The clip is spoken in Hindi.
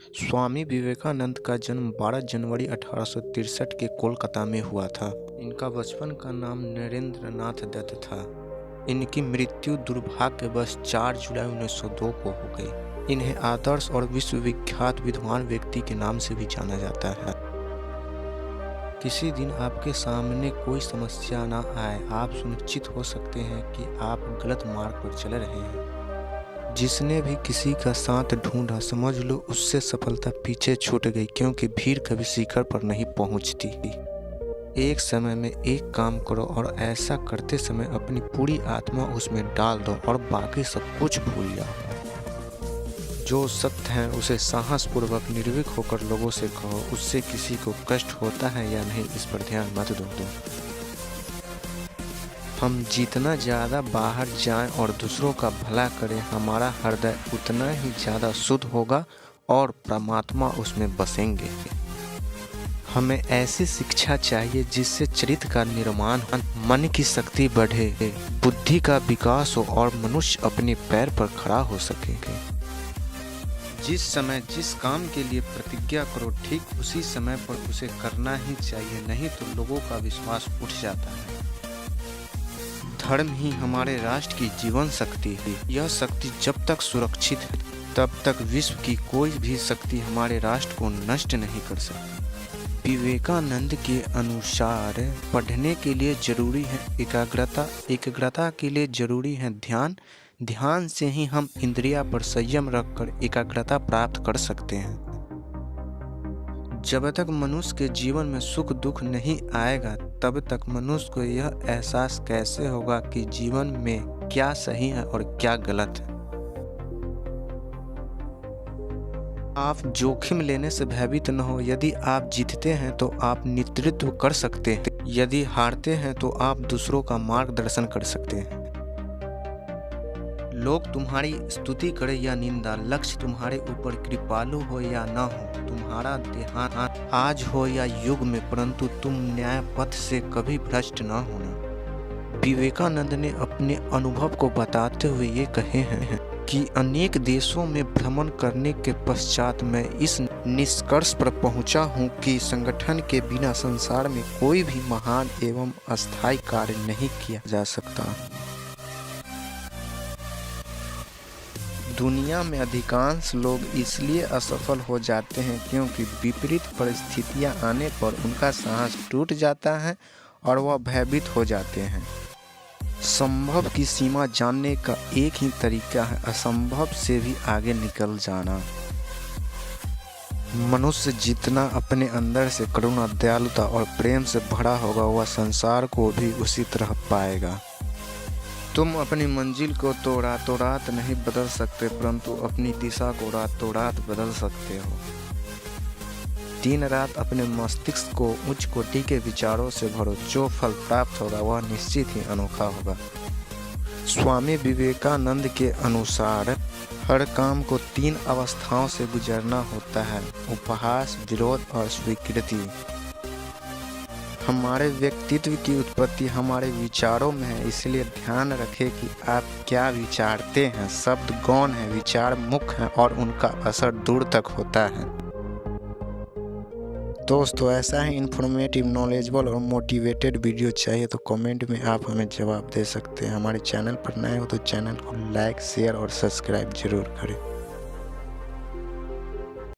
स्वामी विवेकानंद का जन्म 12 जनवरी 1863 के कोलकाता में हुआ था। इनका बचपन का नाम नरेंद्र नाथ दत्त था। इनकी मृत्यु दुर्भाग्यवश 4 जुलाई 1902 को हो गई। इन्हें आदर्श और विश्वविख्यात विद्वान व्यक्ति के नाम से भी जाना जाता है। किसी दिन आपके सामने कोई समस्या ना आए, आप सुनिश्चित हो सकते हैं कि आप गलत मार्ग पर चल रहे हैं। जिसने भी किसी का साथ ढूंढा, समझ लो उससे सफलता पीछे छूट गई, क्योंकि भीड़ कभी शिखर पर नहीं पहुंचती। एक समय में एक काम करो और ऐसा करते समय अपनी पूरी आत्मा उसमें डाल दो और बाकी सब कुछ भूल जाओ। जो सत्य है उसे साहसपूर्वक निर्भीक होकर लोगों से कहो। उससे किसी को कष्ट होता है या नहीं, इस पर ध्यान मत दो। हम जितना ज़्यादा बाहर जाएं और दूसरों का भला करें, हमारा हृदय उतना ही ज़्यादा शुद्ध होगा और परमात्मा उसमें बसेंगे। हमें ऐसी शिक्षा चाहिए जिससे चरित्र का निर्माण, मन की शक्ति बढ़े, बुद्धि का विकास हो और मनुष्य अपने पैर पर खड़ा हो सके। जिस समय जिस काम के लिए प्रतिज्ञा करो, ठीक उसी समय पर उसे करना ही चाहिए, नहीं तो लोगों का विश्वास उठ जाता है। धर्म ही हमारे राष्ट्र की जीवन शक्ति है। यह शक्ति जब तक सुरक्षित है, तब तक विश्व की कोई भी शक्ति हमारे राष्ट्र को नष्ट नहीं कर सकती। विवेकानंद के अनुसार पढ़ने के लिए जरूरी है एकाग्रता, एकाग्रता के लिए जरूरी है ध्यान, ध्यान से ही हम इंद्रिया पर संयम रखकर एकाग्रता प्राप्त कर सकते हैं। जब तक मनुष्य के जीवन में सुख दुख नहीं आएगा, तब तक मनुष्य को यह एहसास कैसे होगा कि जीवन में क्या सही है और क्या गलत है। आप जोखिम लेने से भयभीत न हो। यदि आप जीतते हैं तो आप नेतृत्व कर सकते हैं, यदि हारते हैं तो आप दूसरों का मार्गदर्शन कर सकते हैं। लोग तुम्हारी स्तुति करें या निंदा, लक्ष्य तुम्हारे ऊपर कृपालु हो या न हो, तुम्हारा देहांत आज हो या युग में, परंतु तुम न्याय पथ से कभी भ्रष्ट न होना। विवेकानंद ने अपने अनुभव को बताते हुए ये कहे हैं कि अनेक देशों में भ्रमण करने के पश्चात मैं इस निष्कर्ष पर पहुंचा हूं कि संगठन के बिना संसार में कोई भी महान एवं अस्थायी कार्य नहीं किया जा सकता। दुनिया में अधिकांश लोग इसलिए असफल हो जाते हैं क्योंकि विपरीत परिस्थितियां आने पर उनका साहस टूट जाता है और वह भयभीत हो जाते हैं। संभव की सीमा जानने का एक ही तरीका है, असंभव से भी आगे निकल जाना। मनुष्य जितना अपने अंदर से करुणा, दयालुता और प्रेम से भरा होगा, वह संसार को भी उसी तरह पाएगा। तुम अपनी मंजिल को तो रातों रात नहीं बदल सकते, परंतु अपनी दिशा को रातों रात बदल सकते हो। दिन रात अपने मस्तिष्क को उच्च कोटि के विचारों से भरो, जो फल प्राप्त होगा वह निश्चित ही अनोखा होगा। स्वामी विवेकानंद के अनुसार हर काम को 3 अवस्थाओं से गुजरना होता है: उपहास, विरोध और स्वीकृति। हमारे व्यक्तित्व की उत्पत्ति हमारे विचारों में है, इसलिए ध्यान रखें कि आप क्या विचारते हैं। शब्द गौण है, विचार मुख्य है और उनका असर दूर तक होता है। दोस्तों, ऐसा ही इन्फॉर्मेटिव, नॉलेजेबल और मोटिवेटेड वीडियो चाहिए तो कमेंट में आप हमें जवाब दे सकते हैं। हमारे चैनल पर नए हो तो चैनल को लाइक, शेयर और सब्सक्राइब जरूर करें।